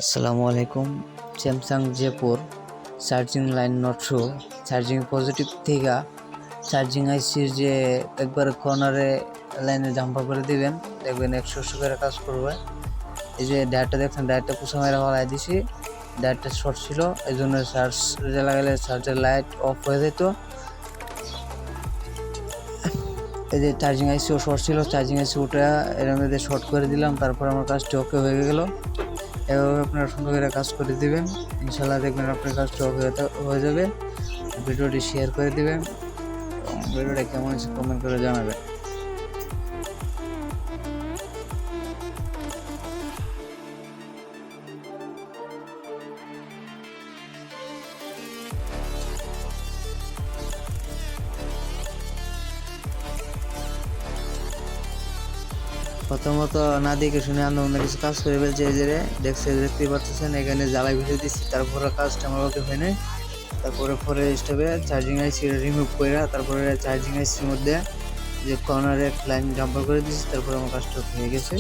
আসসালামু আলাইকুম। স্যামসাং জে4 charging line not show charging positive থেকে চার্জিং আইসির যে একবার কর্নারে লাইনে জাম্পার করে দিবেন, দেখবেন 100 করে কাজ করবে। এই যে ডায়ারটা দেখছেন, ডায়ারটা পুষা মেরা হলাই দিছি, ডায়ারটা শর্ট ছিল, এই জন্য চার্জে লাগালে চার্জের লাইট অফ হয়ে যেত। এই যে চার্জিং আইসিও শর্ট ছিল, চার্জিং আইসি ওটা এর মধ্যে শর্ট করে দিলাম, তারপর আমার কাজটি ওকে হয়ে গেল। এভাবে আপনারা সুন্দর করে কাজ করে দিবেন, ইনশাল্লাহ দেখবেন আপনার কাজটা হয়ে যাবে। ভিডিওটি শেয়ার করে দিবেন এবং ভিডিওটা কেমন হয়েছে কমেন্ট করে জানাবেন। প্রথমত না দেখে শুনে আমরা অন্য কিছু কাজ করে ফেলছি। এই যে দেখতেই পাচ্ছেন, এখানে জ্বালাই ভিডিও দিচ্ছি, তারপরে কাজটা আমার ওকে হয় নাই। তারপরে স্টোভে চার্জিং আইসি রিমুভ করে তারপরে চার্জিং আইসির মধ্যে যে কর্নারে লাইন জাম্পার করে দিচ্ছি, তারপরে আমার কাজটা হয়ে গেছে।